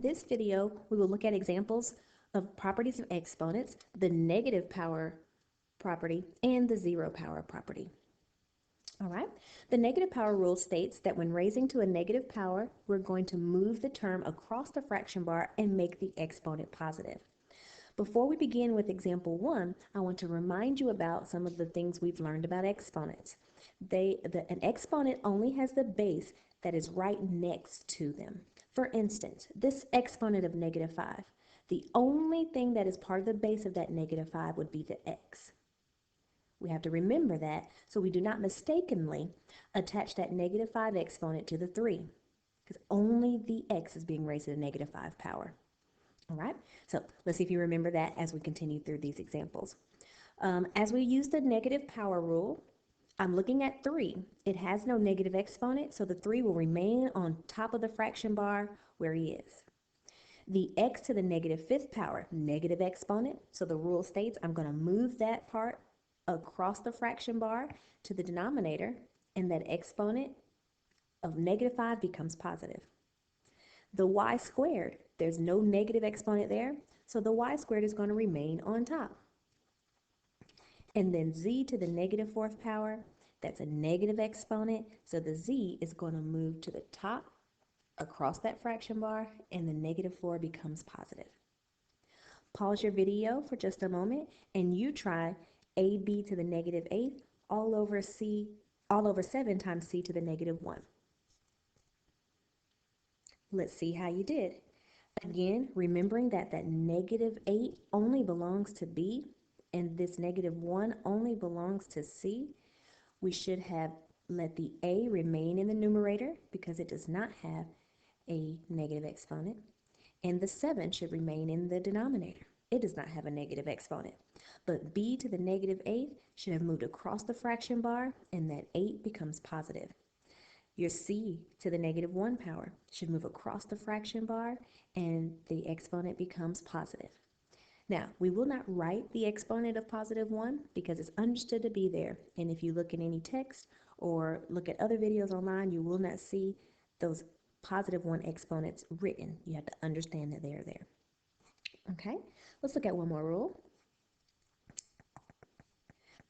this video, we will look at examples of properties of exponents, the negative power property, and the zero power property. All right, the negative power rule states that when raising to a negative power, we're going to move the term across the fraction bar and make the exponent positive. Before we begin with example 1, I want to remind you about some of the things we've learned about exponents. An exponent only has the base that is right next to them. For instance, this exponent of -5, the only thing that is part of the base of that -5 would be the x. We have to remember that so we do not mistakenly attach that -5 exponent to the 3, because only the x is being raised to the -5 power. All right, so let's see if you remember that as we continue through these examples. As we use the negative power rule, I'm looking at 3. It has no negative exponent, so the 3 will remain on top of the fraction bar where he is. The x to the -5th power, negative exponent, so the rule states I'm going to move that part across the fraction bar to the denominator, and that exponent of -5 becomes positive. The y squared, there's no negative exponent there, so the y squared is going to remain on top. And then z to the -4th power, that's a negative exponent, so the z is going to move to the top across that fraction bar, and the -4 becomes positive. Pause your video for just a moment, and you try ab to the -8 all over 7 times c to the -1. Let's see how you did. Again, remembering that -8 only belongs to b, and this -1 only belongs to c, we should have let the a remain in the numerator because it does not have a negative exponent, and the 7 should remain in the denominator. It does not have a negative exponent. But b to the -8 should have moved across the fraction bar, and that 8 becomes positive. Your c to the -1 power should move across the fraction bar, and the exponent becomes positive. Now, we will not write the exponent of +1 because it's understood to be there. And if you look in any text or look at other videos online, you will not see those +1 exponents written. You have to understand that they're there. Okay, let's look at one more rule.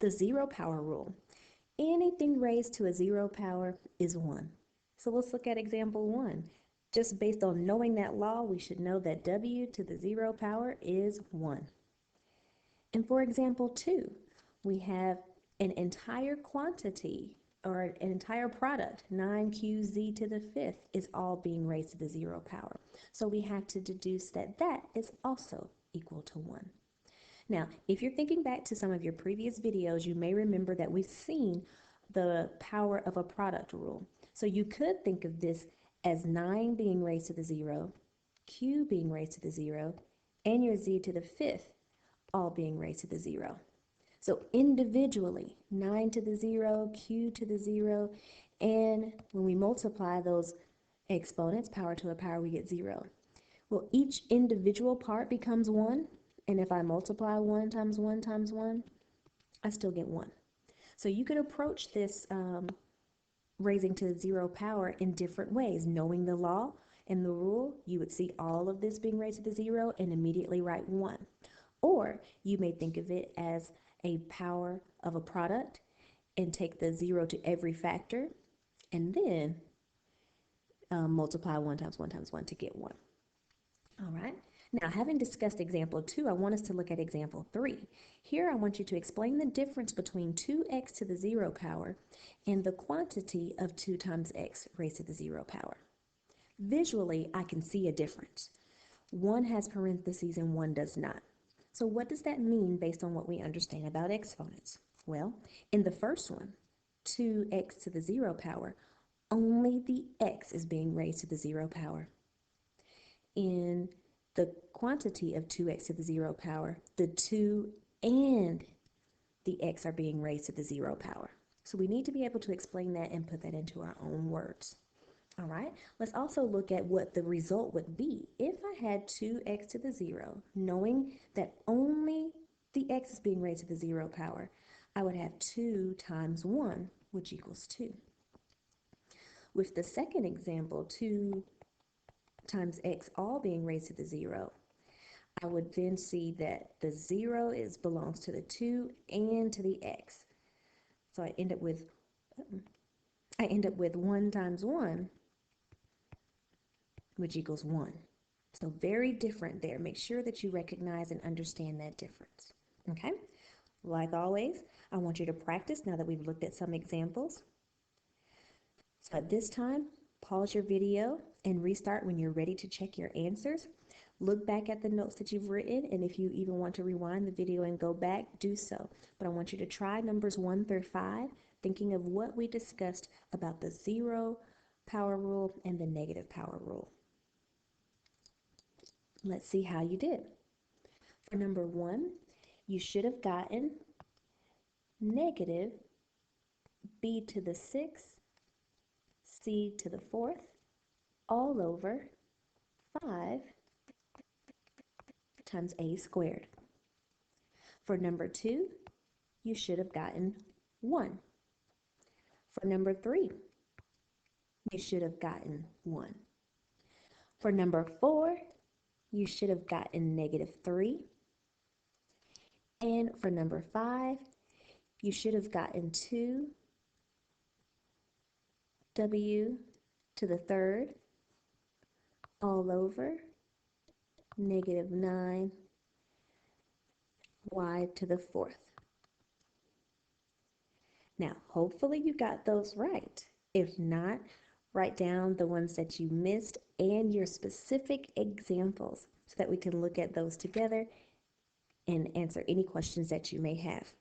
The zero power rule. Anything raised to a zero power is 1. So let's look at example 1. Just based on knowing that law, we should know that w to the 0 power is 1. And for example 2, we have an entire quantity or an entire product, 9qz to the 5th, is all being raised to the 0 power. So we have to deduce that that is also equal to 1. Now, if you're thinking back to some of your previous videos, you may remember that we've seen the power of a product rule. So you could think of this as 9 being raised to the 0, q being raised to the 0, and your z to the 5th all being raised to the 0. So individually, 9 to the 0, q to the 0, and when we multiply those exponents, power to a power, we get 0. Well, each individual part becomes 1, and if I multiply 1 times 1 times 1, I still get 1. So you could approach this raising to the 0 power in different ways. Knowing the law and the rule, you would see all of this being raised to the 0 and immediately write 1. Or you may think of it as a power of a product and take the 0 to every factor and then multiply 1 times 1 times 1 to get 1. All right. Now, having discussed example 2, I want us to look at example 3. Here, I want you to explain the difference between 2x to the 0 power and the quantity of 2 times x raised to the 0 power. Visually, I can see a difference. One has parentheses and one does not. So what does that mean based on what we understand about exponents? Well, in the first one, 2x to the 0 power, only the x is being raised to the 0 power. In the quantity of 2x to the 0 power, the 2 and the x are being raised to the 0 power. So we need to be able to explain that and put that into our own words. All right, let's also look at what the result would be if I had 2x to the 0, knowing that only the x is being raised to the 0 power. I would have 2 times 1, which equals 2. With the second example, 2 times x all being raised to the 0, I would then see that the 0 belongs to the 2 and to the x. So I end up with 1 times 1, which equals 1. So very different there. Make sure that you recognize and understand that difference. Okay? Like always, I want you to practice now that we've looked at some examples. So at this time, pause your video and restart when you're ready to check your answers. Look back at the notes that you've written, and if you even want to rewind the video and go back, do so. But I want you to try numbers 1 through 5, thinking of what we discussed about the 0 power rule and the negative power rule. Let's see how you did. For number 1, you should have gotten negative b to the 6th, c to the 4th, all over 5 times a squared. For number 2, you should have gotten 1. For number 3, you should have gotten 1. For number 4, you should have gotten -3. And for number 5, you should have gotten 2w to the 3rd all over -9y to the 4th. Now, hopefully you got those right. If not, write down the ones that you missed and your specific examples so that we can look at those together and answer any questions that you may have.